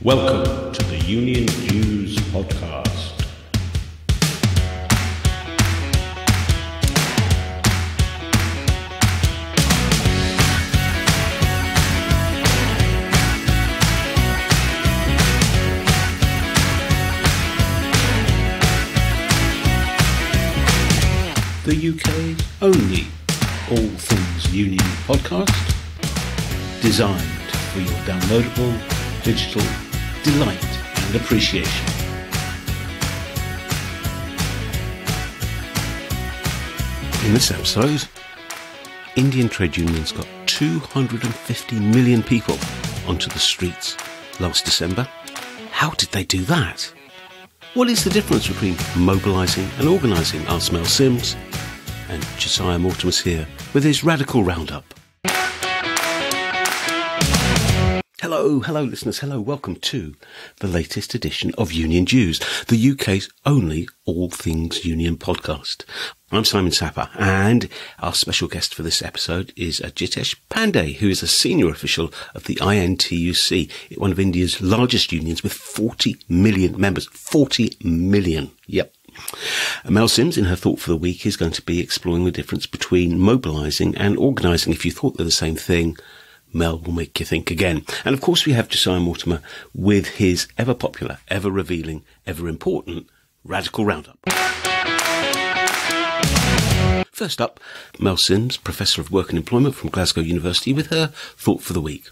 Welcome to the Union Dues podcast. The UK's only all things union podcast, designed for your downloadable digital delight and appreciation. In this episode, Indian trade unions got 250 million people onto the streets last December. How did they do that? What is the difference between mobilising and organising? Asked Mel Sims, and Josiah Mortimer's here with his radical roundup. Hello listeners, welcome to the latest edition of Union Dues, the UK's only all things union podcast. I'm Simon Sapper, and our special guest for this episode is Ajitesh Pandey, who is a senior official of the INTUC, one of India's largest unions with 40 million members. 40 million, yep. Mel Sims, in her Thought for the Week, is going to be exploring the difference between mobilising and organising. If you thought they're the same thing, Mel will make you think again. And of course we have Josiah Mortimer with his ever popular, ever revealing, ever important Radical Roundup. First up, Mel Sims, Professor of Work and Employment from Glasgow University, with her Thought for the Week.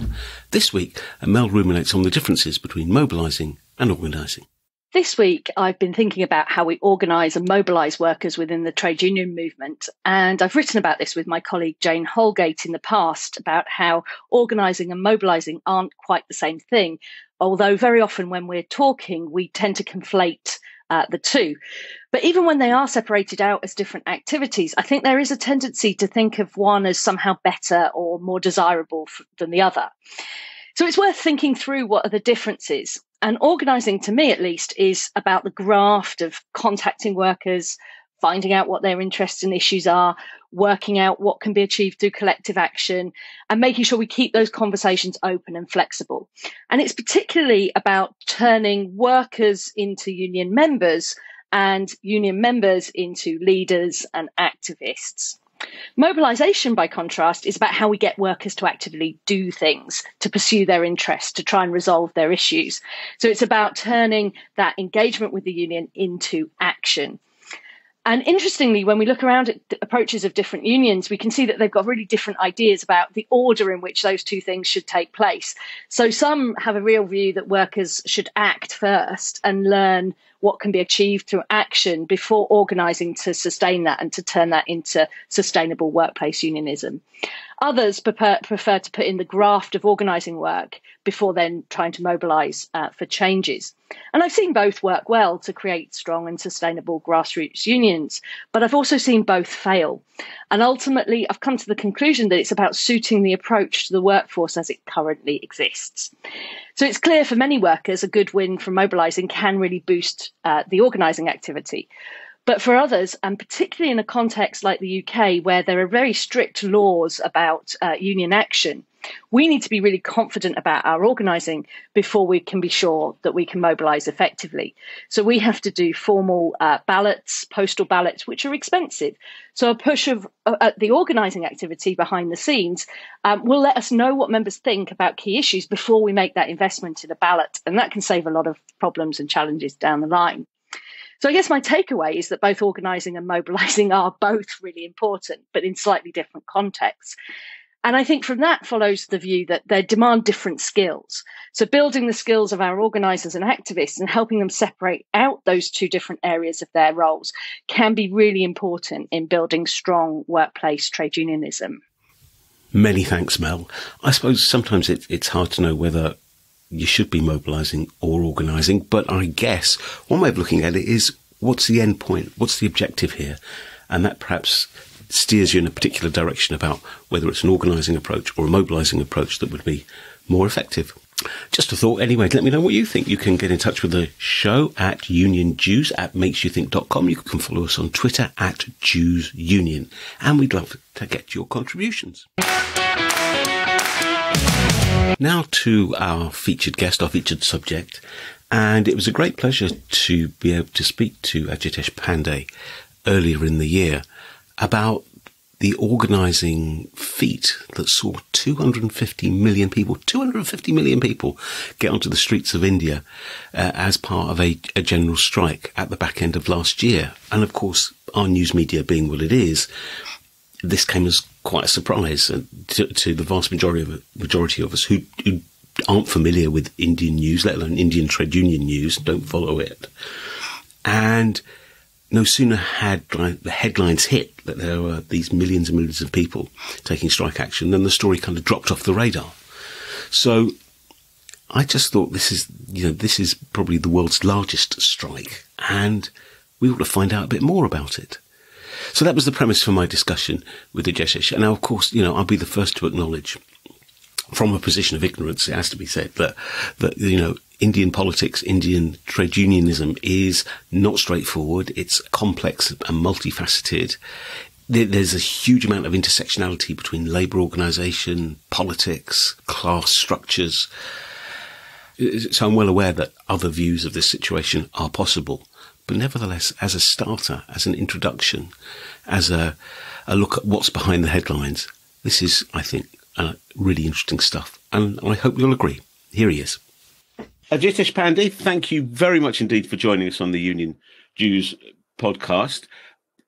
This week, Mel ruminates on the differences between mobilising and organising. This week, I've been thinking about how we organise and mobilise workers within the trade union movement. And I've written about this with my colleague Jane Holgate in the past, about how organising and mobilising aren't quite the same thing. Although very often when we're talking, we tend to conflate the two. But even when they are separated out as different activities, I think there is a tendency to think of one as somehow better or more desirable than the other. So it's worth thinking through what are the differences. And organising, to me at least, is about the graft of contacting workers, finding out what their interests and issues are, working out what can be achieved through collective action, and making sure we keep those conversations open and flexible. And it's particularly about turning workers into union members and union members into leaders and activists. Mobilisation, by contrast, is about how we get workers to actively do things, to pursue their interests, to try and resolve their issues. So it's about turning that engagement with the union into action. And interestingly, when we look around at the approaches of different unions, we can see that they've got really different ideas about the order in which those two things should take place. So some have a real view that workers should act first and learn what can be achieved through action before organising to sustain that and to turn that into sustainable workplace unionism. Others prefer to put in the graft of organising work before then trying to mobilise for changes. And I've seen both work well to create strong and sustainable grassroots unions, but I've also seen both fail. And ultimately, I've come to the conclusion that it's about suiting the approach to the workforce as it currently exists. So it's clear for many workers, a good win from mobilising can really boost the organising activity. But for others, and particularly in a context like the UK, where there are very strict laws about union action, we need to be really confident about our organising before we can be sure that we can mobilise effectively. So we have to do formal ballots, postal ballots, which are expensive. So a push of the organising activity behind the scenes will let us know what members think about key issues before we make that investment in a ballot. And that can save a lot of problems and challenges down the line. So I guess my takeaway is that both organising and mobilising are both really important, but in slightly different contexts. And I think from that follows the view that they demand different skills. So building the skills of our organisers and activists and helping them separate out those two different areas of their roles can be really important in building strong workplace trade unionism. Many thanks, Mel. I suppose sometimes it's hard to know whether you should be mobilising or organising, but I guess one way of looking at it is, what's the end point? What's the objective here? And that perhaps steers you in a particular direction about whether it's an organising approach or a mobilising approach that would be more effective. Just a thought anyway. Let me know what you think. You can get in touch with the show at uniondues@makesyouthink.com. You can follow us on Twitter at JewsUnion. And we'd love to get your contributions. Now to our featured guest, our featured subject, and it was a great pleasure to be able to speak to Ajitesh Pandey earlier in the year about the organising feat that saw 250 million people get onto the streets of India as part of a general strike at the back end of last year. And of course, our news media being what it is, this came as quite a surprise to the vast majority of us who aren't familiar with Indian news, let alone Indian trade union news, don't follow it. And no sooner had the headlines hit that there were these millions and millions of people taking strike action than the story kind of dropped off the radar. So I just thought this is probably the world's largest strike, and we ought to find out a bit more about it. So that was the premise for my discussion with Ajitesh. And now, of course, I'll be the first to acknowledge, from a position of ignorance, it has to be said, that Indian politics, Indian trade unionism is not straightforward. It's complex and multifaceted. There's a huge amount of intersectionality between labour organisation, politics, class structures. So I'm well aware that other views of this situation are possible. But nevertheless, as a starter, as an introduction, as a look at what's behind the headlines, this is, I think, really interesting stuff. And I hope you'll agree. Here he is. Ajitesh Pandey, thank you very much indeed for joining us on the Union Jews podcast.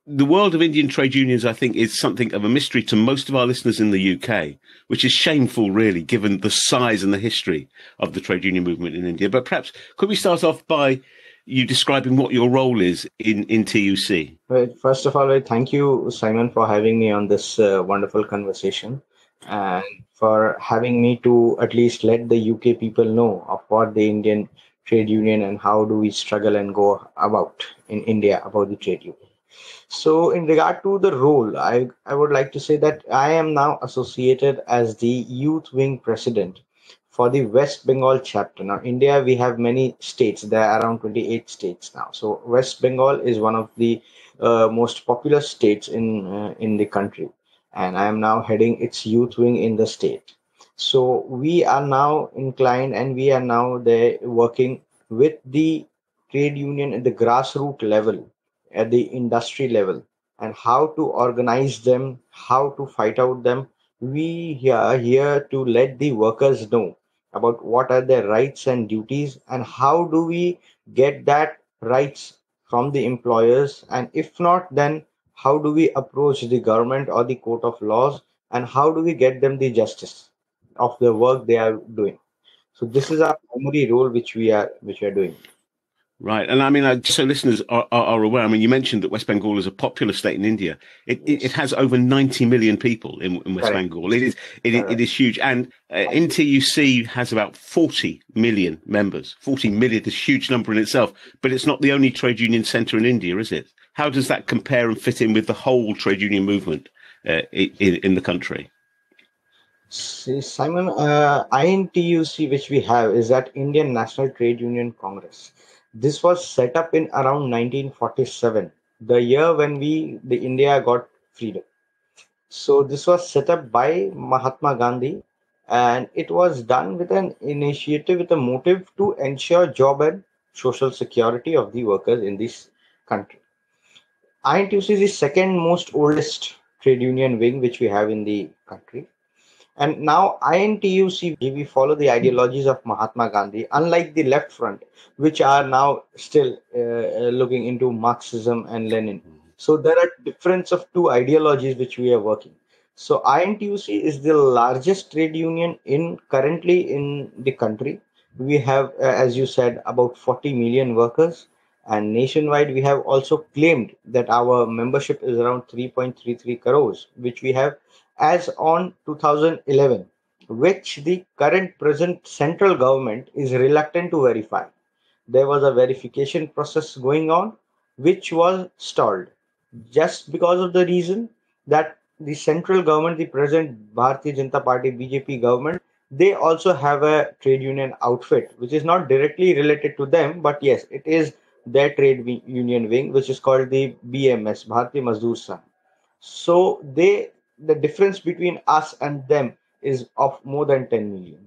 The world of Indian trade unions, I think, is something of a mystery to most of our listeners in the UK, which is shameful, really, given the size and the history of the trade union movement in India. But perhaps could we start off by you describing what your role is in TUC? Well, first of all, thank you, Simon, for having me on this wonderful conversation and for having me to at least let the UK people know of what the Indian trade union and how do we struggle and go about in India about the trade union. So in regard to the role, I would like to say that I am now associated as the youth wing president for the West Bengal chapter. Now, India, we have many states. There are around 28 states now. So West Bengal is one of the most popular states in the country. And I am now heading its youth wing in the state. So we are now inclined and we are now there working with the trade union at the grassroots level, at the industry level, and how to organize them, how to fight out them. We are here to let the workers know about what are their rights and duties and how do we get that rights from the employers, and if not, then how do we approach the government or the court of laws, and how do we get them the justice of the work they are doing. So this is our primary role which we are doing. Right. And I mean, so listeners are aware, I mean, you mentioned that West Bengal is a popular state in India. It has over 90 million people in West Bengal. It is huge. And in TUC has about 40 million members. 40 million is a huge number in itself. But it's not the only trade union centre in India, is it? How does that compare and fit in with the whole trade union movement in the country? See, Simon, INTUC, which we have, is that Indian National Trade Union Congress. This was set up in around 1947, the year when the India got freedom. So this was set up by Mahatma Gandhi, and it was done with an initiative, with a motive to ensure job and social security of the workers in this country. INTUC is the second most oldest trade union wing which we have in the country. And now INTUC, we follow the ideologies of Mahatma Gandhi, unlike the left front, which are now still looking into Marxism and Lenin. So there are difference of two ideologies which we are working. So INTUC is the largest trade union currently in the country. We have, as you said, about 40 million workers. And nationwide, we have also claimed that our membership is around 3.33 crores, which we have as on 2011, which the present central government is reluctant to verify. There was a verification process going on, which was stalled just because of the reason that the central government, the present Bharatiya Janata Party BJP government, they also have a trade union outfit, which is not directly related to them, but yes, it is their trade union wing, which is called the BMS, Bharatiya Mazdoor Sangh. So the difference between us and them is of more than 10 million.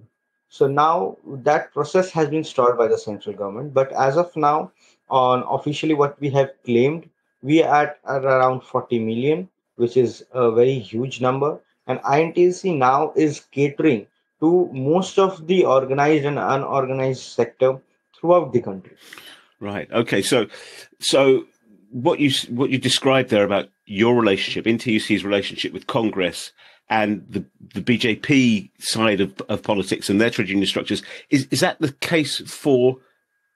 So now that process has been stalled by the central government. But as of now, on officially what we have claimed, we are at around 40 million, which is a very huge number. And INTC now is catering to most of the organized and unorganized sector throughout the country. Right. Okay. So what you described there about your relationship, NTUC's relationship with Congress and the BJP side of politics and their trade union structures, is that the case for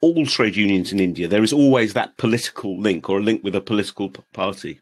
all trade unions in India? There is always that political link or a link with a political party.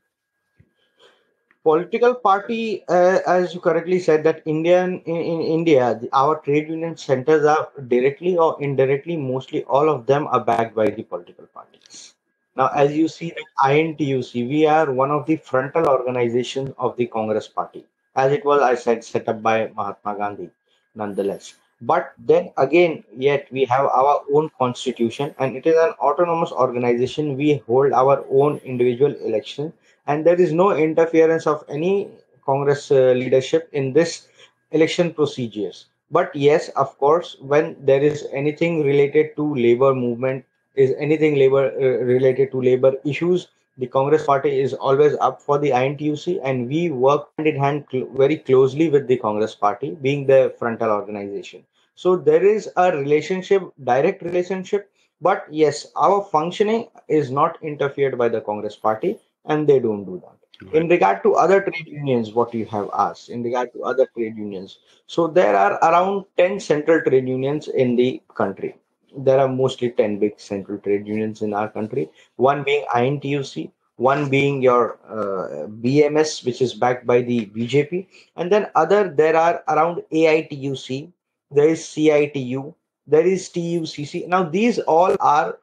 Political party, as you correctly said, that in India, our trade union centers are directly or indirectly, mostly all of them are backed by the political parties. Now, as you see that INTUC, we are one of the frontal organizations of the Congress Party, as it was, I said, set up by Mahatma Gandhi, nonetheless. But then again, yet we have our own constitution, and it is an autonomous organization. We hold our own individual elections, and there is no interference of any Congress leadership in this election procedures. But yes, of course, when there is anything related to labor movement, is anything labor related to labor issues, the Congress Party is always up for the INTUC, and we work hand in hand very closely with the Congress Party, being the frontal organization. So there is a relationship, direct relationship. But yes, our functioning is not interfered by the Congress Party, and they don't do that. Right. In regard to other trade unions, what you have asked, in regard to other trade unions, so there are around 10 central trade unions in the country. There are mostly 10 big central trade unions in our country, one being INTUC, one being your BMS, which is backed by the BJP, and then other, there are around AITUC, there is CITU, there is TUCC. Now, these all are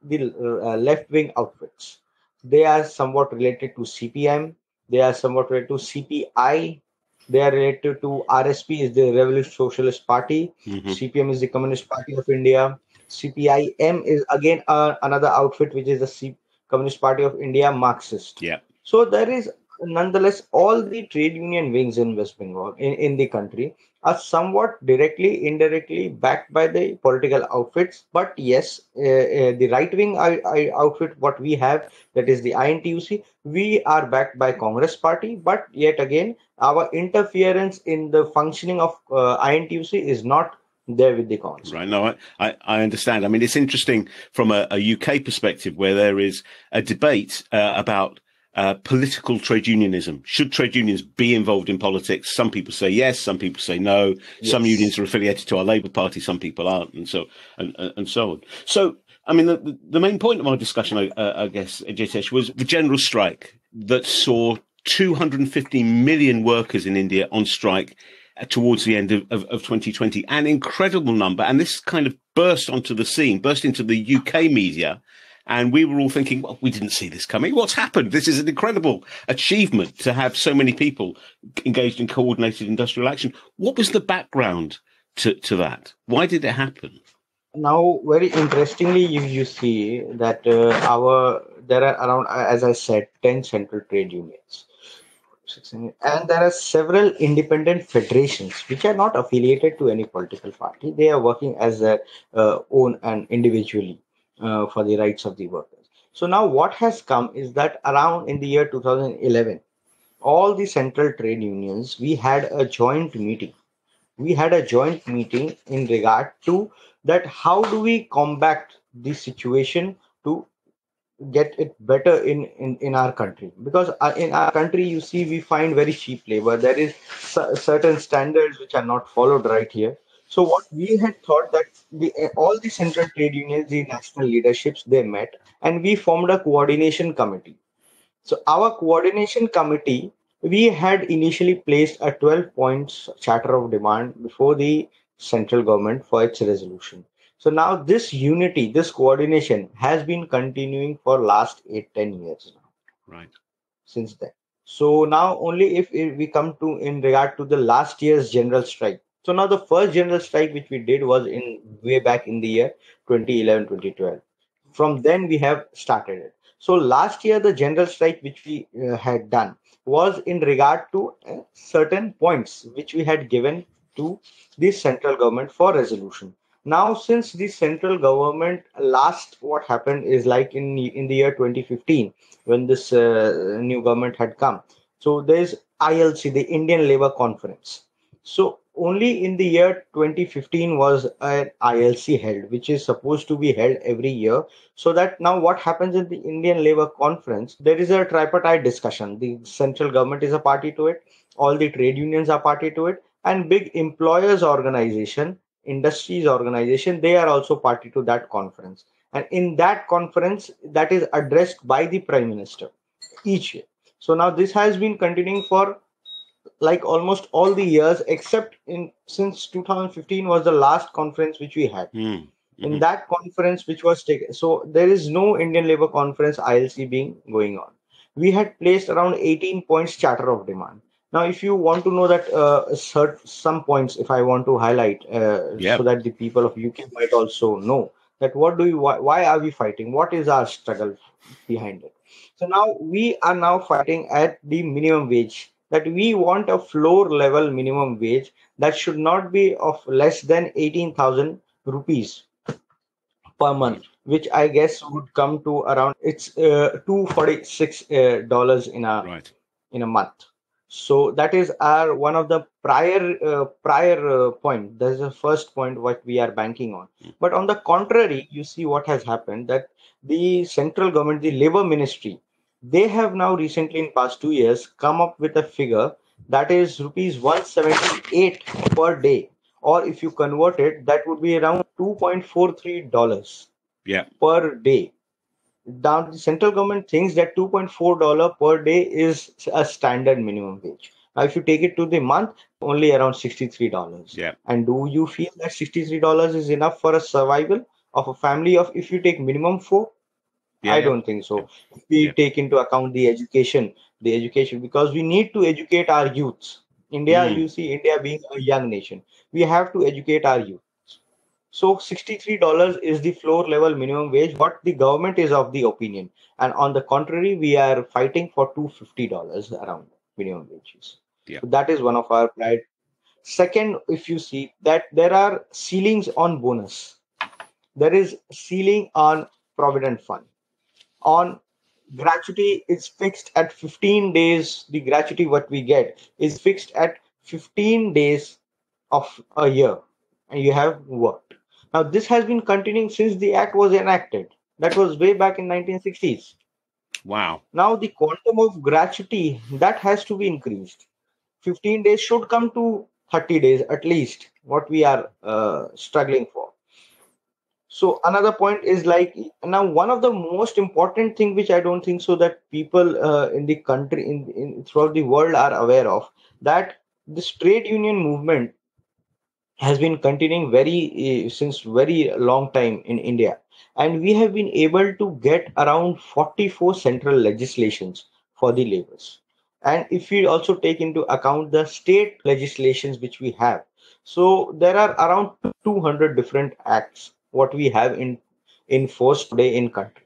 the left wing outfits. They are somewhat related to CPM. They are somewhat related to CPI. They are related to RSP, is the Revolution Socialist Party. Mm-hmm. CPM is the Communist Party of India. CPIM is again another outfit, which is the Communist Party of India, Marxist. Yeah. So there is nonetheless all the trade union wings in West Bengal, in the country, are somewhat directly, indirectly backed by the political outfits. But yes, the right wing outfit, what we have, that is the INTUC, we are backed by Congress Party. But yet again, our interference in the functioning of INTUC is not there with the Congress. Right. No, I understand. I mean, it's interesting from a UK perspective where there is a debate about political trade unionism. Should trade unions be involved in politics? Some people say yes, some people say no. Yes. Some unions are affiliated to our Labour Party, some people aren't, and so on. So, I mean, the main point of our discussion, I guess, Ajitesh, was the general strike that saw 250 million workers in India on strike towards the end of 2020, an incredible number. And this kind of burst into the UK media. And we were all thinking, well, we didn't see this coming. What's happened? This is an incredible achievement to have so many people engaged in coordinated industrial action. What was the background to that? Why did it happen? Now, very interestingly, you see that there are around, as I said, 10 central trade unions. And there are several independent federations which are not affiliated to any political party. They are working as their own and individually for the rights of the workers. So now what has come is that around in the year 2011, all the central trade unions, we had a joint meeting. We had a joint meeting in regard to that how do we combat the situation to get it better in our country, because in our country, you see, we find very cheap labor. There is certain standards which are not followed right here. So what we had thought that all the central trade unions, the national leaderships, they met, and we formed a coordination committee. So our coordination committee, we had initially placed a 12 points charter of demand before the central government for its resolution. So now this unity, this coordination has been continuing for last 8-10 years now. Right. Since then. So now only if we come to in regard to the last year's general strike. So now the first general strike which we did was in way back in the year 2011-2012. From then we have started it. So last year the general strike which we had done was in regard to certain points which we had given to the central government for resolution. Now, since the central government last, what happened is like in the year 2015 when this new government had come. So there's ILC, the Indian Labour Conference. So only in the year 2015 was an ILC held, which is supposed to be held every year. So that now what happens in the Indian Labour Conference, there is a tripartite discussion. The central government is a party to it, all the trade unions are party to it, and big employers organization, industries organization, they are also party to that conference. And in that conference, that is addressed by the Prime Minister each year. So now this has been continuing for like almost all the years except in since 2015 was the last conference which we had. In that conference which was taken, so there is no Indian Labour Conference ILC being going on. We had placed around 18 points charter of demand. Now if you want to know that some points, if I want to highlight so that the people of UK might also know that what do you why are we fighting, what is our struggle behind it. So now we are now fighting at the minimum wage, that we want a floor level minimum wage that should not be of less than 18,000 rupees per month, which I guess would come to around it's $246 dollars in a month. So that is our one of the prior point. That is the first point what we are banking on. But on the contrary, you see what has happened, that the central government, the labor ministry, they have now recently in past 2 years come up with a figure that is rupees 178 per day, or if you convert it, that would be around $2.43 per day. Now the central government thinks that $2.4 per day is a standard minimum wage. Now if you take it to the month, only around $63. And do you feel that $63 is enough for a survival of a family of, if you take minimum four? I don't think so. If we take into account the education, because we need to educate our youths. India, you see, India being a young nation, we have to educate our youth. So $63 is the floor level minimum wage, what the government is of the opinion. And on the contrary, we are fighting for $250 around minimum wages. So that is one of our pride. Second, if you see that there are ceilings on bonus, there is ceiling on provident fund. On gratuity, it's fixed at 15 days. The gratuity what we get is fixed at 15 days of a year, and you have worked. Now this has been continuing since the act was enacted. That was way back in 1960s. Wow. Now the quantum of gratuity, that has to be increased. 15 days should come to 30 days at least, what we are struggling for. So another point is like, now one of the most important thing which I don't think so that people in the country in throughout the world are aware of, that this trade union movement has been continuing since very long time in India, and we have been able to get around 44 central legislations for the labors. And if we also take into account the state legislations which we have, so there are around 200 different acts what we have in force today in country.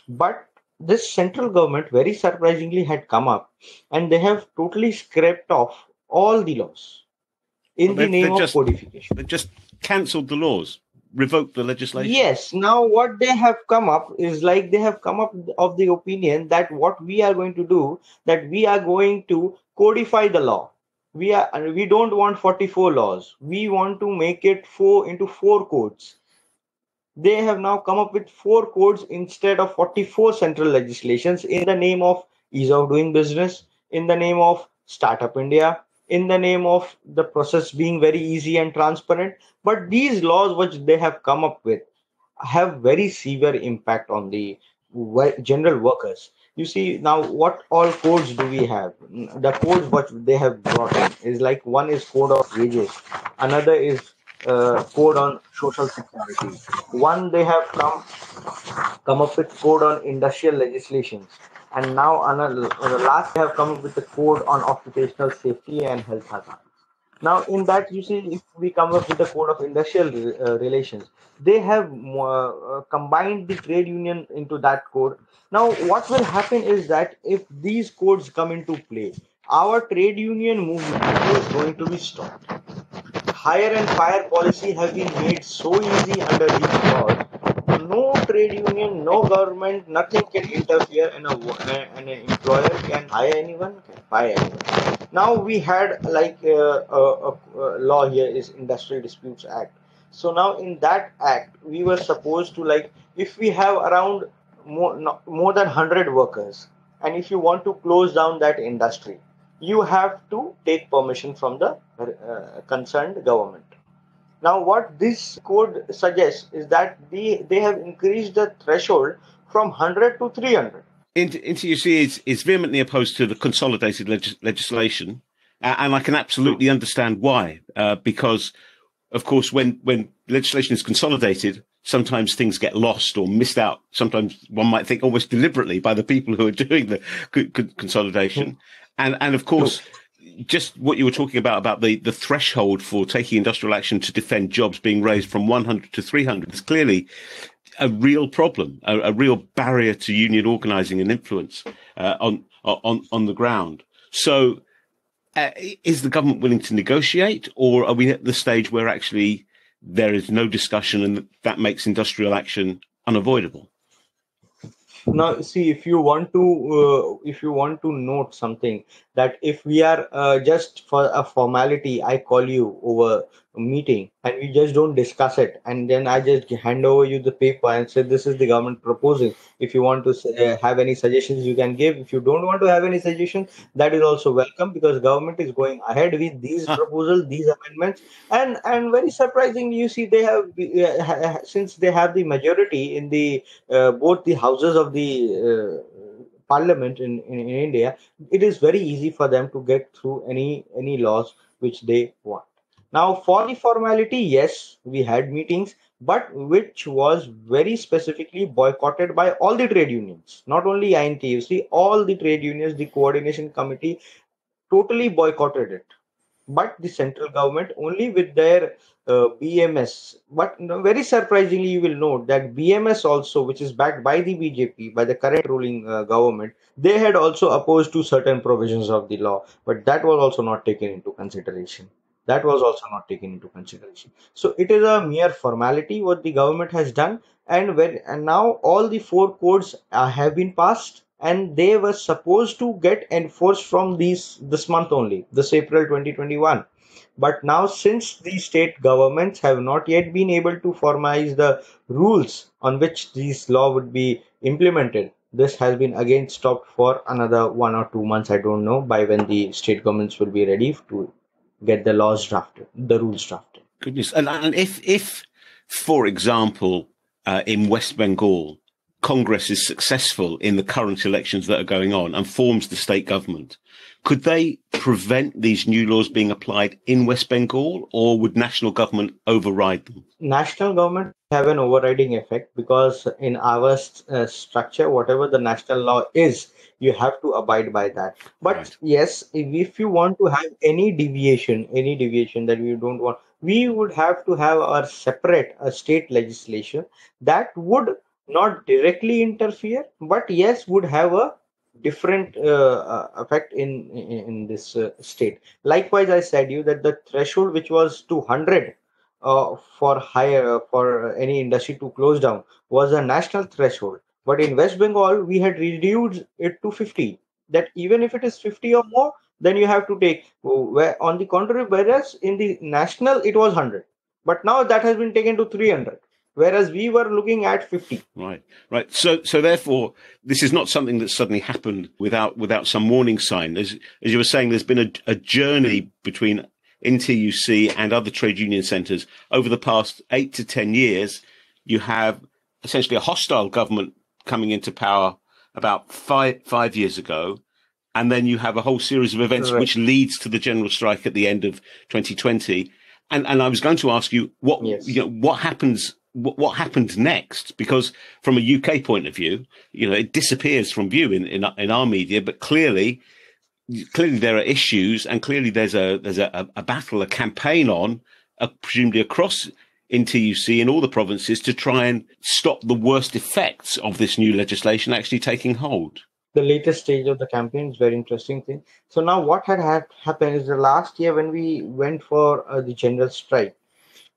But this central government very surprisingly had come up and they have totally scraped off all the laws in the name of codification. They've just cancelled the laws, revoked the legislation. Yes. Now what they have come up is like, they have come up of the opinion that what we are going to do, that we are going to codify the law. We don't want 44 laws. We want to make it into four codes. They have now come up with four codes instead of 44 central legislations in the name of ease of doing business, in the name of Startup India, in the name of the process being very easy and transparent. But these laws which they have come up with have very severe impact on the general workers. You see, now what all codes do we have? The codes what they have brought in is like, one is code of wages, another is code on social security. One, they have come up with code on industrial legislations, and now last they have come up with the code on occupational safety and health hazard. Now, in that, you see, if we come up with the code of industrial relations, they have combined the trade union into that code. Now, what will happen is that if these codes come into play, our trade union movement is going to be stopped. hire and fire policy have been made so easy under these laws. No trade union, no government, nothing can interfere, and an employer can hire anyone, can fire anyone. Now we had like a law here is Industrial Disputes Act. So now in that act, we were supposed to like if we have around more than 100 workers, and if you want to close down that industry, you have to take permission from the concerned government. Now, what this code suggests is that they have increased the threshold from 100 to 300. NTUC is vehemently opposed to the consolidated legislation, and I can absolutely understand why. Because, of course, when legislation is consolidated, sometimes things get lost or missed out. Sometimes one might think almost deliberately by the people who are doing the consolidation. And of course, just what you were talking about the threshold for taking industrial action to defend jobs being raised from 100 to 300 is clearly a real problem, a real barrier to union organising and influence on the ground. So is the government willing to negotiate, or are we at the stage where actually there is no discussion and that makes industrial action unavoidable? Now, see, if you want to note something, that if we are just for a formality, I call you over a meeting and we just don't discuss it, and then I just hand over you the paper and say this is the government proposing. If you want to have any suggestions, you can give. If you don't want to have any suggestions, that is also welcome, because government is going ahead with these proposals, these amendments, and very surprisingly, you see they have since they have the majority in the both the houses of the parliament in India, it is very easy for them to get through any laws which they want. Now, for the formality, yes, we had meetings, but which was very specifically boycotted by all the trade unions, not only INTUC, all the trade unions, the coordination committee totally boycotted it. But the central government only with their BMS. But very surprisingly, you will note that BMS also, which is backed by the BJP, by the current ruling government, they had also opposed to certain provisions of the law, but that was also not taken into consideration. That was also not taken into consideration. So it is a mere formality what the government has done, and now all the four codes have been passed, and they were supposed to get enforced from this month only, this April 2021. But now, since the state governments have not yet been able to formalize the rules on which this law would be implemented, this has been again stopped for another 1 or 2 months. I don't know by when the state governments will be ready to get the laws drafted, the rules drafted. Goodness. And if for example, in West Bengal, Congress is successful in the current elections that are going on and forms the state government, could they prevent these new laws being applied in West Bengal, or would national government override them? National government have an overriding effect, because in our structure, whatever the national law is, you have to abide by that. But right. Yes, if you want to have any deviation that we don't want, we would have to have our separate state legislation that would not directly interfere, but yes, would have a different effect in this state. Likewise, I said you that the threshold which was 200 for any industry to close down was a national threshold, but in West Bengal we had reduced it to 50. That even if it is 50 or more, then you have to take. On the contrary, whereas in the national it was 100, but now that has been taken to 300. Whereas we were looking at 50. Right. So therefore, this is not something that suddenly happened without some warning sign. As you were saying, there's been a journey between NTUC and other trade union centres over the past 8 to 10 years. You have essentially a hostile government coming into power about five years ago, and then you have a whole series of events which leads to the general strike at the end of 2020. And I was going to ask you what happens. What happened next? Because from a UK point of view, it disappears from view in our media. But clearly there are issues, and clearly there's a battle, a campaign on, presumably across NTUC in all the provinces to try and stop the worst effects of this new legislation actually taking hold. The latest stage of the campaign is very interesting thing. So now what had happened is the last year when we went for the general strike,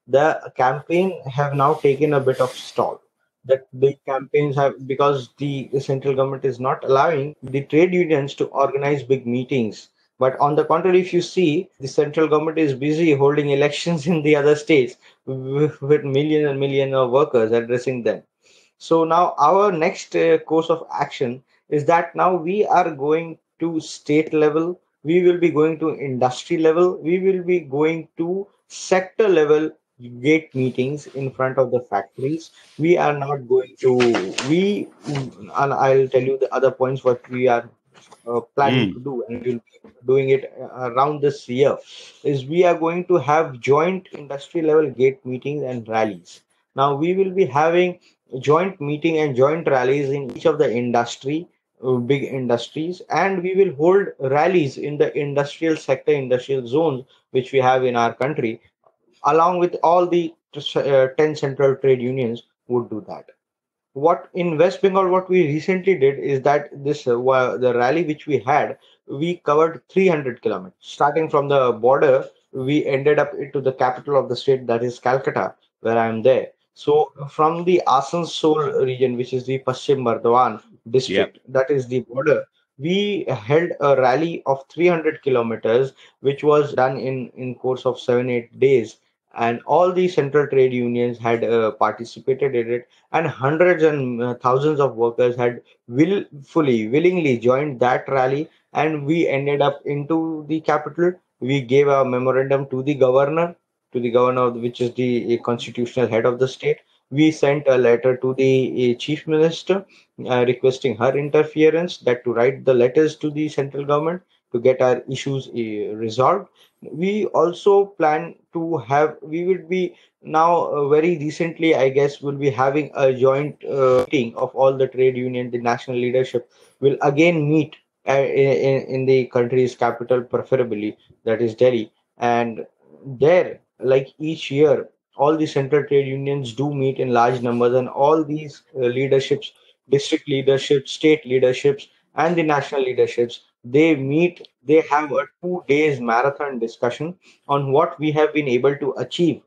the campaign have now taken a bit of stall. That the campaigns have, because the central government is not allowing the trade unions to organize big meetings. But on the contrary, if you see, the central government is busy holding elections in the other states with millions and millions of workers addressing them. So now our next course of action is that now we are going to state level, we will be going to industry level, we will be going to sector level gate meetings in front of the factories. We are not going to and I'll tell you the other points what we are planning to Mm. do, and we'll be doing it around this year, is we are going to have joint industry level gate meetings and rallies. Now we will be having joint meeting and joint rallies in each of the industry, big industries, and we will hold rallies in the industrial sector, industrial zones which we have in our country, along with all the 10 central trade unions would do that. What in West Bengal, what we recently did is that this the rally which we had, we covered 300 kilometers. Starting from the border, we ended up into the capital of the state, that is Calcutta, where I am there. So from the Asansol region, which is the Paschim Bardwan Yep. district, that is the border, we held a rally of 300 kilometers, which was done in course of 7 8 days, and all the central trade unions had participated in it, and hundreds and thousands of workers had willingly joined that rally, and we ended up into the capital. We gave a memorandum to the governor, which is the constitutional head of the state. We sent a letter to the chief minister requesting her interference, that to write the letters to the central government to get our issues resolved. We also plan to have, we will be now very recently, I guess, we'll be having a joint meeting of all the trade union. The national leadership will again meet in the country's capital, preferably, that is Delhi. And there, like each year, all the central trade unions do meet in large numbers, and all these leaderships, district leaderships, state leaderships, and the national leaderships, they meet, they have a 2 days marathon discussion on what we have been able to achieve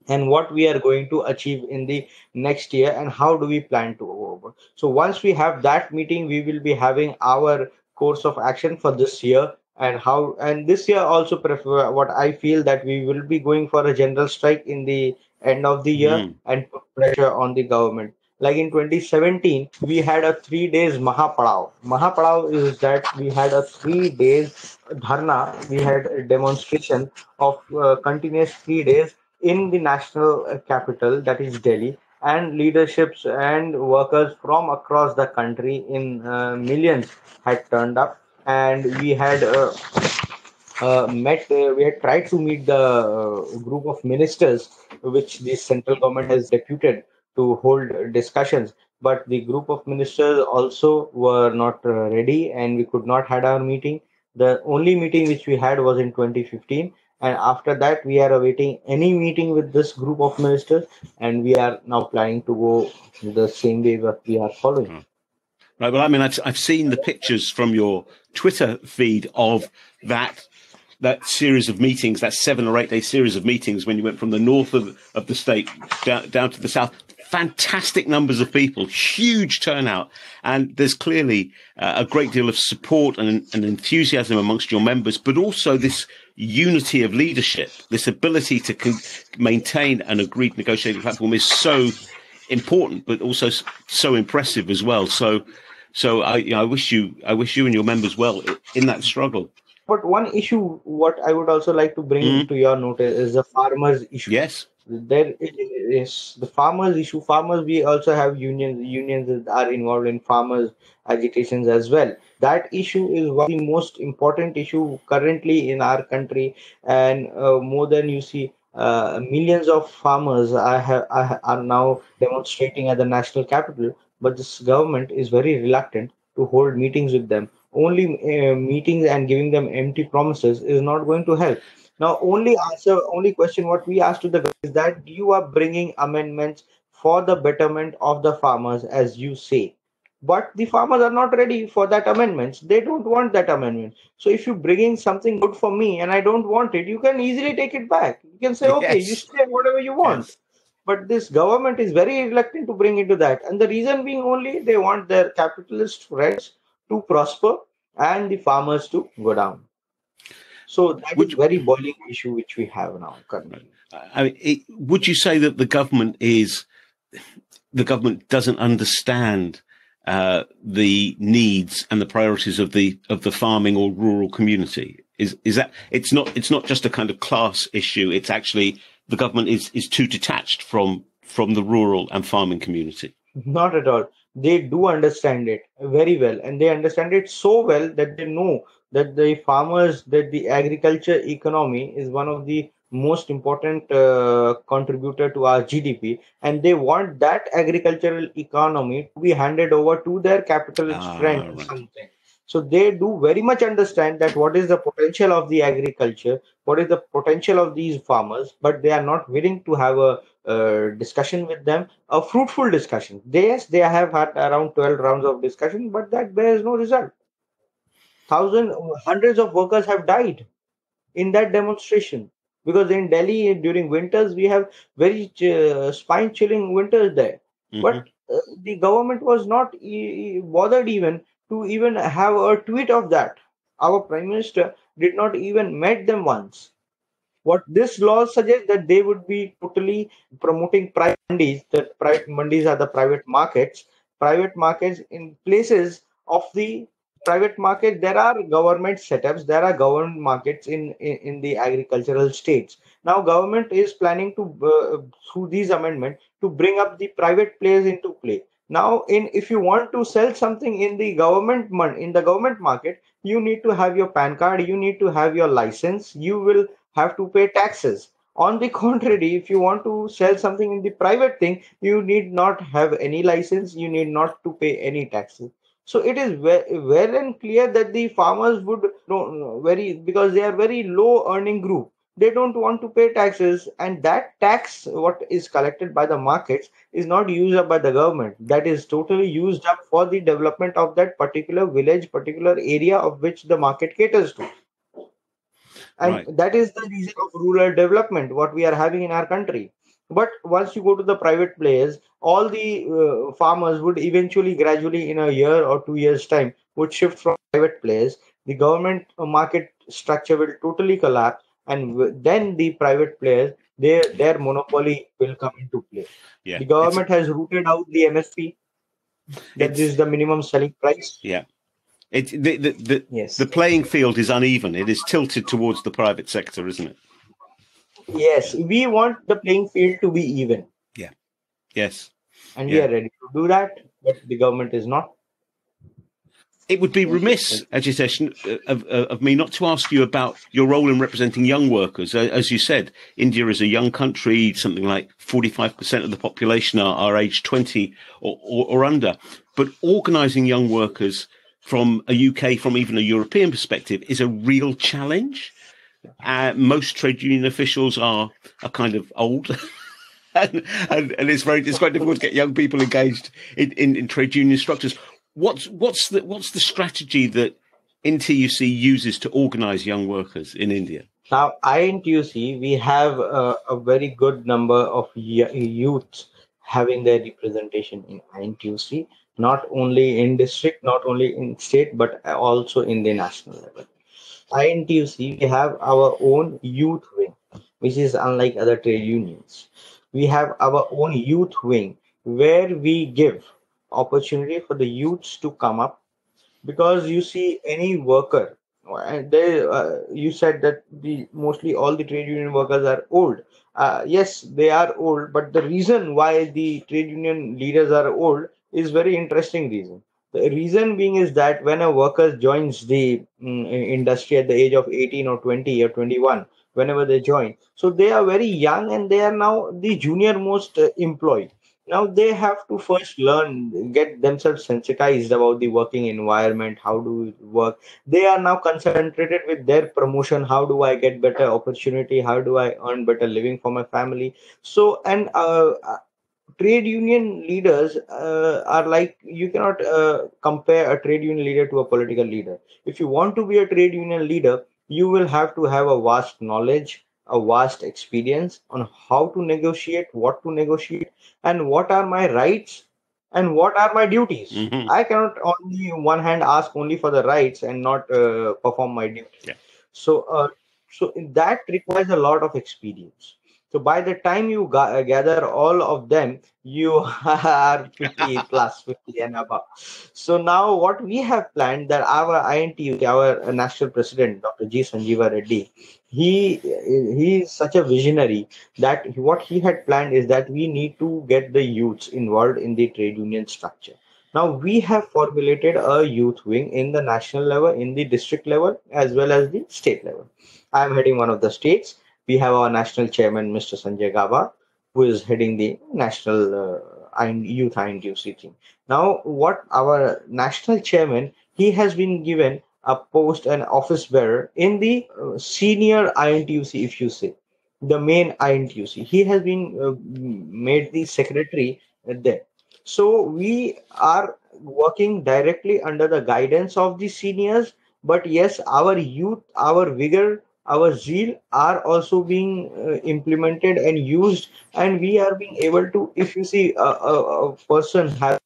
and what we are going to achieve in the next year, and how do we plan to go over. So once we have that meeting, we will be having our course of action for this year, and how, and this year also prefer, what I feel, that we will be going for a general strike in the end of the year Mm. and put pressure on the government. Like in 2017 we had a 3 days mahapadav. Mahapadav is that we had a 3 days dharna, we had a demonstration of continuous 3 days in the national capital, that is Delhi, and leaderships and workers from across the country in millions had turned up, and we had we had tried to meet the group of ministers which the central government has deputed to hold discussions. But the group of ministers also were not ready, and we could not had our meeting. The only meeting which we had was in 2015, and after that we are awaiting any meeting with this group of ministers, and we are now planning to go the same way that we are following. Right. Well, I mean, I've seen the pictures from your Twitter feed of that series of meetings, that 7 or 8 day series of meetings when you went from the north of the state down to the south. Fantastic numbers of people, huge turnout, and there's clearly a great deal of support and enthusiasm amongst your members, but also this unity of leadership, this ability to maintain an agreed negotiating platform is so important, but also so impressive as well. So I wish you and your members well in that struggle. But one issue, what I would also like to bring Mm. to your notice, is the farmers' issue. Yes. There is the farmers' issue. Farmers, we also have unions. Unions that are involved in farmers' agitations as well. That issue is one of the most important issue currently in our country, and more than you see. Millions of farmers are now demonstrating at the national capital, but this government is very reluctant to hold meetings with them. Only meetings and giving them empty promises is not going to help. Now, only question what we ask to the government is that you are bringing amendments for the betterment of the farmers, as you say. But the farmers are not ready for that amendments. They don't want that amendment. So if you bring in something good for me and I don't want it, you can easily take it back. You can say, okay, you Yes. say whatever you want. Yes. But this government is very reluctant to bring into that. And the reason being only they want their capitalist friends to prosper and the farmers to go down. So that is Would very boiling issue which we have now currently. I mean, would you say that the government doesn't understand the needs and the priorities of the farming or rural community? Is that it's not just a kind of class issue? It's actually the government is too detached from the rural and farming community. Not at all. They do understand it very well, and they understand it so well that they know that the farmers, that the agriculture economy is one of the most important contributor to our GDP, and they want that agricultural economy to be handed over to their capitalist friend or Right. something. So they do very much understand that what is the potential of the agriculture, what is the potential of these farmers, but they are not willing to have a discussion with them, a fruitful discussion. Yes, they have had around 12 rounds of discussion, but that bears no result. Thousands, hundreds of workers have died in that demonstration because in Delhi during winters we have very spine-chilling winters there. Mm-hmm. But the government was not bothered even to even have a tweet of that. Our prime minister did not even met them once. What this law suggests that they would be totally promoting private mandis. That private mandis are the private markets in places of the private market. There are government setups, there are government markets in the agricultural states. Now government is planning to through these amendments to bring up the private players into play. Now in if you want to sell something in the in the government market, you need to have your pan card, you need to have your license, you will have to pay taxes. On the contrary, if you want to sell something in the private thing, you need not have any license, you need not to pay any taxes. So it is well and clear that the farmers would no, very because they are very low earning group. They don't want to pay taxes, and that tax, what is collected by the markets, is not used up by the government. That is totally used up for the development of that particular village, particular area of which the market caters to. And Right. that is the reason of rural development what we are having in our country. But once you go to the private players, all the farmers would eventually gradually in a year or 2 years time would shift from private players. The government market structure will totally collapse, and then the private players, their monopoly will come into play. Yeah. The government has rooted out the MSP, that It's is the minimum selling price. yeah. It's the Yes. playing field is uneven. It is tilted towards the private sector, isn't it? Yes, Yeah. we want the playing field to be even, Yeah. Yes. and we Yeah. are ready to do that, but the government is not. It would be remiss, Ajitesh, of me not to ask you about your role in representing young workers. As you said, India is a young country. Something like 45% of the population are aged 20 or under. But organising young workers from a UK, from even a European perspective, is a real challenge. Most trade union officials are kind of old. And it's quite difficult to get young people engaged in trade union structures. What's the strategy that NTUC uses to organise young workers in India? Now, INTUC, we have a very good number of youths having their representation in INTUC, not only in district, not only in state, but also in the national level. INTUC, we have our own youth wing, which is unlike other trade unions. We have our own youth wing where we give opportunity for the youths to come up, because you see any worker, and they you said that the mostly all the trade union workers are old. Yes, they are old, but the reason why the trade union leaders are old is very interesting reason. The reason being is that when a worker joins the industry at the age of 18 or 20 or 21, whenever they join, so they are very young and they are now the junior most employee. Now they have to first learn, get themselves sensitized about the working environment, how do it work. They are now concentrated with their promotion, how do I get better opportunity, how do I earn better living for my family. So and trade union leaders are like, you cannot compare a trade union leader to a political leader. If you want to be a trade union leader, you will have to have a vast knowledge, a vast experience on how to negotiate, what to negotiate, and what are my rights and what are my duties. Hmm. I cannot on the one hand ask only for the rights and not perform my duties. Yeah. So, that requires a lot of experience. So by the time you gather all of them, you are 50 plus 50 and above. So now what we have planned, that our INTU, our national president, Dr. G. Sanjeeva Reddy, he is such a visionary that what he had planned is that we need to get the youths involved in the trade union structure. Now we have formulated a youth wing in the national level, in the district level, as well as the state level. I am heading one of the states. We have our national chairman, Mr. Sanjay Gaba, who is heading the national youth INTUC team. Now, what our national chairman, he has been given a post, an office bearer in the senior INTUC, if you say, the main INTUC. He has been made the secretary there. So we are working directly under the guidance of the seniors. But yes, our youth, our vigor, our zeal are also being implemented and used, and we are being able to, if you see a person has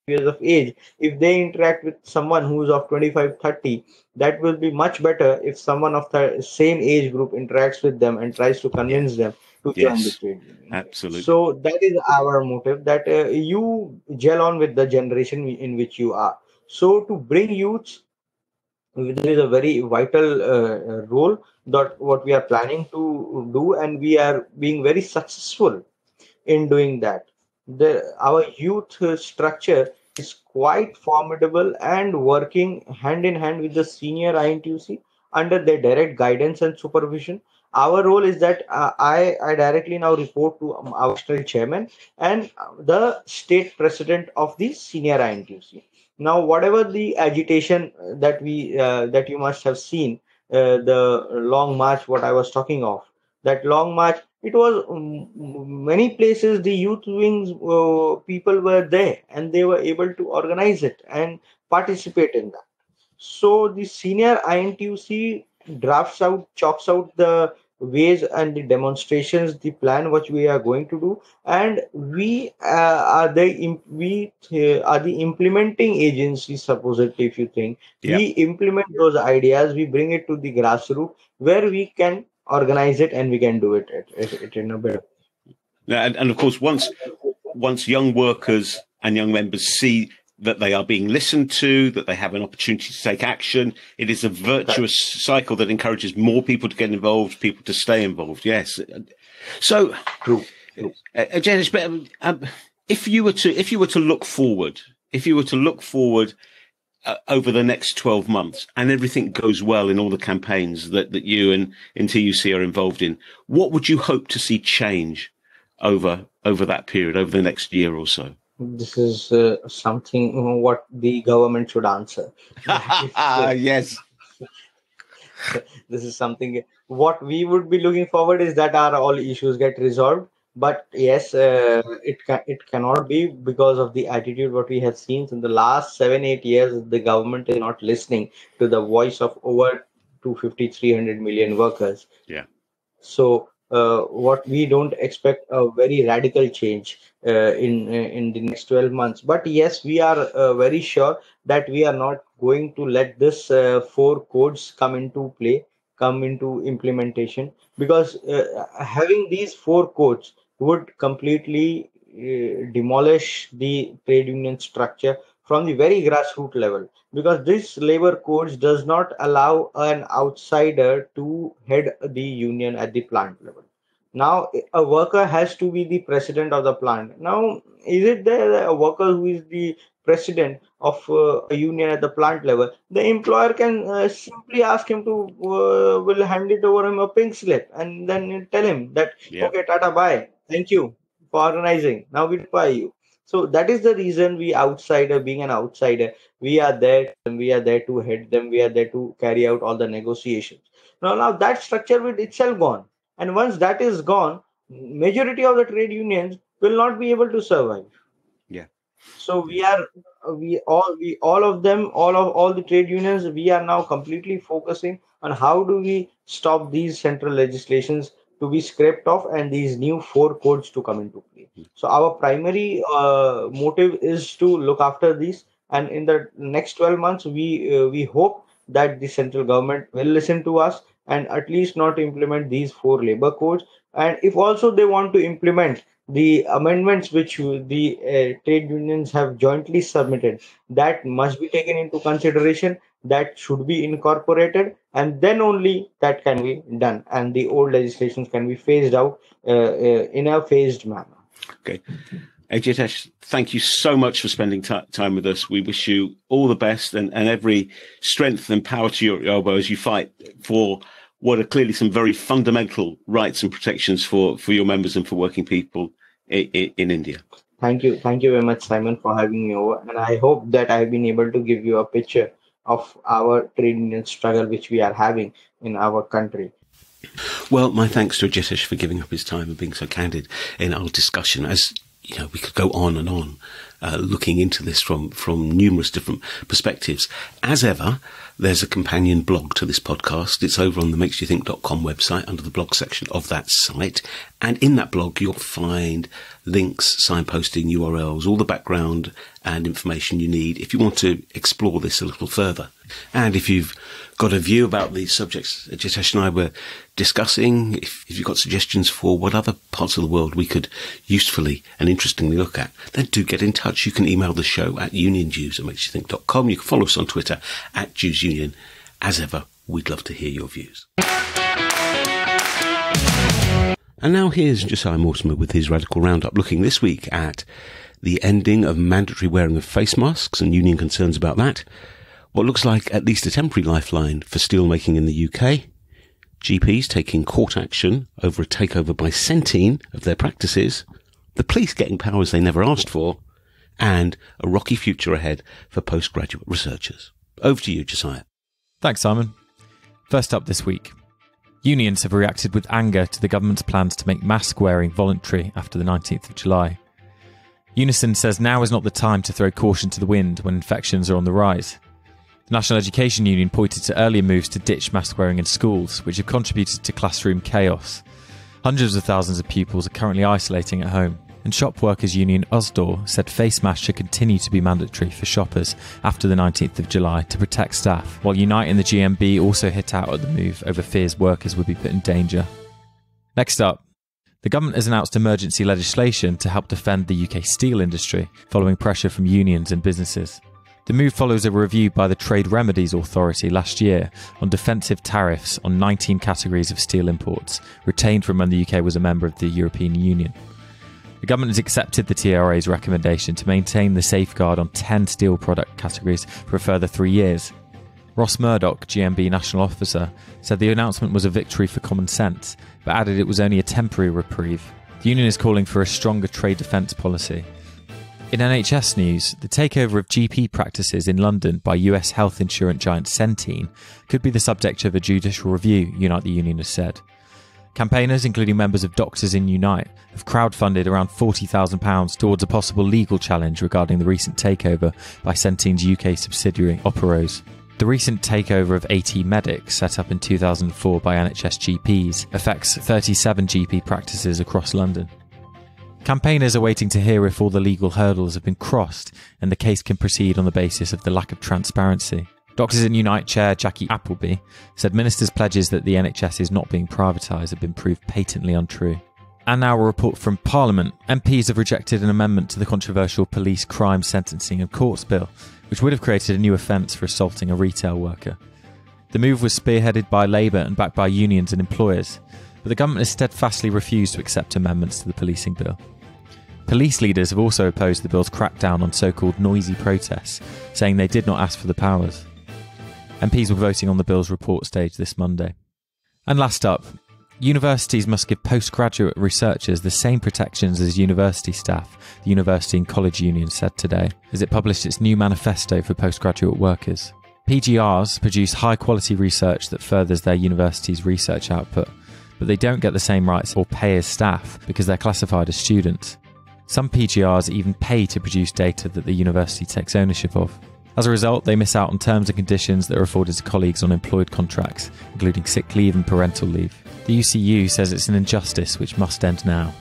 years of age, if they interact with someone who is of 25, 30, that will be much better if someone of the same age group interacts with them and tries to Yeah. convince them to join the Yes. trade union. Absolutely. So that is our motive, that you gel on with the generation in which you are. So to bring youths, there is a very vital role that what we are planning to do, and we are being very successful in doing that. Our youth structure is quite formidable and working hand in hand with the senior INTUC under their direct guidance and supervision. Our role is that I directly now report to our national chairman and the state president of the senior INTUC. Now, whatever the agitation that you must have seen, the long march, what I was talking of, that long march, it was many places the youth wings people were there and they were able to organize it and participate in that. So the senior INTUC drafts out, chalks out the ways and the demonstrations, the plan which we are going to do, and we are the implementing agency. Supposedly, if you think, Yeah. we implement those ideas, we bring it to the grassroots where we can organize it and we can do it in a better. And of course, once young workers and young members see that they are being listened to, that they have an opportunity to take action, it is a virtuous cycle that encourages more people to get involved, people to stay involved. Yes. So, True. Janice, if you were to look forward, over the next 12 months and everything goes well in all the campaigns that you and TUC are involved in, what would you hope to see change over that period, over the next year or so? This is something what the government should answer. Yes. This is something what we would be looking forward is that our all issues get resolved. But yes, it cannot be because of the attitude what we have seen in the last 7 8 years. The government is not listening to the voice of over 250 300 million workers. Yeah. So what we don't expect a very radical change in the next 12 months. But yes, we are very sure that we are not going to let this four codes come into play, come into implementation, because having these four codes would completely demolish the trade union structure from the very grassroots level, because this labor codes does not allow an outsider to head the union at the plant level. Now a worker has to be the president of the plant. Now, is it there a worker who is the president of a union at the plant level? The employer can simply ask him to will hand it over him a pink slip and then tell him that, Yeah. okay, tata, bye, thank you for organizing, now we require you. So that is the reason we outsider, being an outsider, we are there and we are there to head them, we are there to carry out all the negotiations. Now that structure will itself gone, and once that is gone, majority of the trade unions will not be able to survive. Yeah. So we all of them, all the trade unions, we are now completely focusing on how do we stop these central legislations to be scraped off and these new four codes to come into play. So our primary motive is to look after these, and in the next 12 months, we hope that the central government will listen to us and at least not implement these four labor codes. And if also they want to implement the amendments which the trade unions have jointly submitted, that must be taken into consideration, that should be incorporated, and then only that can be done, and the old legislations can be phased out in a phased manner. Okay. Ajitesh, thank you so much for spending time with us. We wish you all the best and every strength and power to your elbow as you fight for what are clearly some very fundamental rights and protections for your members and for working people in India. Thank you very much, Simon, for having me over, and I hope that I've been able to give you a picture of our trade union struggle which we are having in our country. Well, my thanks to Ajitesh for giving up his time and being so candid in our discussion. As you know, we could go on and on looking into this from numerous different perspectives. As ever, there's a companion blog to this podcast. It's over on the makesyouthink.com website under the blog section of that site. And in that blog, you'll find links, signposting, URLs, all the background and information you need if you want to explore this a little further. And if you've got a view about the subjects Ajitesh and I were discussing, if you've got suggestions for what other parts of the world we could usefully and interestingly look at, then do get in touch. You can email the show at unionjews@makesyouthink.com. You can follow us on Twitter at JewsUnion. As ever, we'd love to hear your views. And now here's Josiah Mortimer with his Radical Roundup, looking this week at the ending of mandatory wearing of face masks and union concerns about that, what looks like at least a temporary lifeline for steelmaking in the UK, GPs taking court action over a takeover by Centene of their practices, the police getting powers they never asked for, and a rocky future ahead for postgraduate researchers. Over to you, Josiah. Thanks, Simon. First up this week, unions have reacted with anger to the government's plans to make mask wearing voluntary after the 19th of July. Unison says now is not the time to throw caution to the wind when infections are on the rise. The National Education Union pointed to earlier moves to ditch mask wearing in schools, which have contributed to classroom chaos. Hundreds of thousands of pupils are currently isolating at home, and shop workers union Usdaw said face masks should continue to be mandatory for shoppers after the 19th of July to protect staff, while Unite and the GMB also hit out at the move over fears workers would be put in danger. Next up, the government has announced emergency legislation to help defend the UK steel industry, following pressure from unions and businesses. The move follows a review by the Trade Remedies Authority last year on defensive tariffs on 19 categories of steel imports, retained from when the UK was a member of the European Union. The government has accepted the TRA's recommendation to maintain the safeguard on 10 steel product categories for a further 3 years. Ross Murdoch, GMB National Officer, said the announcement was a victory for common sense, but added it was only a temporary reprieve. The union is calling for a stronger trade defence policy. In NHS news, the takeover of GP practices in London by US health insurance giant Centene could be the subject of a judicial review, Unite the Union has said. Campaigners, including members of Doctors in Unite, have crowdfunded around £40,000 towards a possible legal challenge regarding the recent takeover by Centene's UK subsidiary, Operos. The recent takeover of AT Medics, set up in 2004 by NHS GPs, affects 37 GP practices across London. Campaigners are waiting to hear if all the legal hurdles have been crossed and the case can proceed on the basis of the lack of transparency. Doctors in Unite Chair Jackie Appleby said ministers' pledges that the NHS is not being privatised have been proved patently untrue. And now a report from Parliament. MPs have rejected an amendment to the controversial Police Crime Sentencing and Courts Bill, which would have created a new offence for assaulting a retail worker. The move was spearheaded by Labour and backed by unions and employers, but the government has steadfastly refused to accept amendments to the policing bill. Police leaders have also opposed the bill's crackdown on so-called noisy protests, saying they did not ask for the powers. MPs were voting on the bill's report stage this Monday. And last up, universities must give postgraduate researchers the same protections as university staff, the University and College Union said today, as it published its new manifesto for postgraduate workers. PGRs produce high-quality research that furthers their university's research output, but they don't get the same rights or pay as staff because they're classified as students. Some PGRs even pay to produce data that the university takes ownership of. As a result, they miss out on terms and conditions that are afforded to colleagues on employed contracts, including sick leave and parental leave. The UCU says it's an injustice which must end now.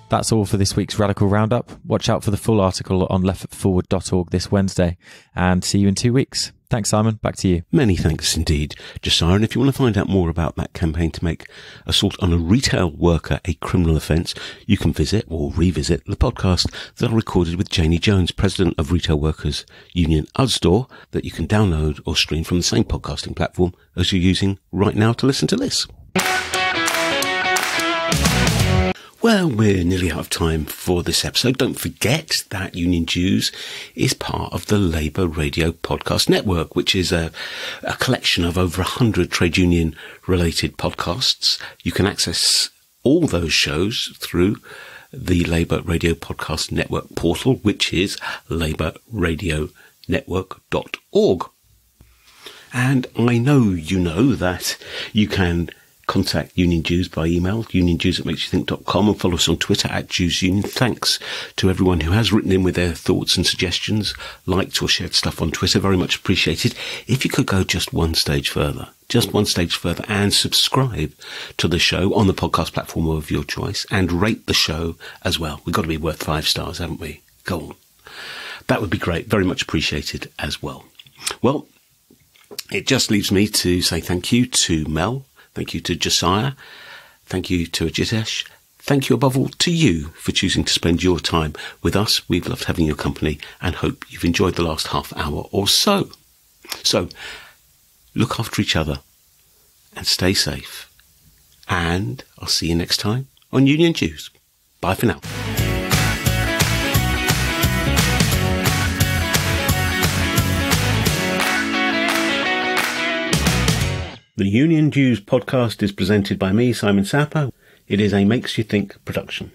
That's all for this week's Radical Roundup. Watch out for the full article on leftfootforward.org this Wednesday, and see you in 2 weeks. Thanks, Simon. Back to you. Many thanks indeed, Josiah. And if you want to find out more about that campaign to make assault on a retail worker a criminal offence, you can visit or revisit the podcast that I recorded with Janie Jones, President of Retail Workers Union Usdaw, that you can download or stream from the same podcasting platform as you're using right now to listen to this. Well, we're nearly out of time for this episode. Don't forget that Union Dues is part of the Labour Radio Podcast Network, which is a collection of over 100 trade union related podcasts. You can access all those shows through the Labour Radio Podcast Network portal, which is labourradionetwork.org. And I know you know that you can contact Union Dues by email, uniondues@makesyouthink.com, and follow us on Twitter @DuesUnion. Thanks to everyone who has written in with their thoughts and suggestions, liked or shared stuff on Twitter. Very much appreciated. If you could go just one stage further and subscribe to the show on the podcast platform of your choice and rate the show as well. We've got to be worth 5 stars, haven't we? Go on. That would be great. Very much appreciated as well. Well, it just leaves me to say thank you to Mel. Thank you to Josiah. Thank you to Ajitesh. Thank you above all to you for choosing to spend your time with us. We've loved having your company and hope you've enjoyed the last half hour or so. So, look after each other and stay safe. And I'll see you next time on Union Dues. Bye for now. The Union Dues podcast is presented by me, Simon Sapper. It is a Makes You Think production.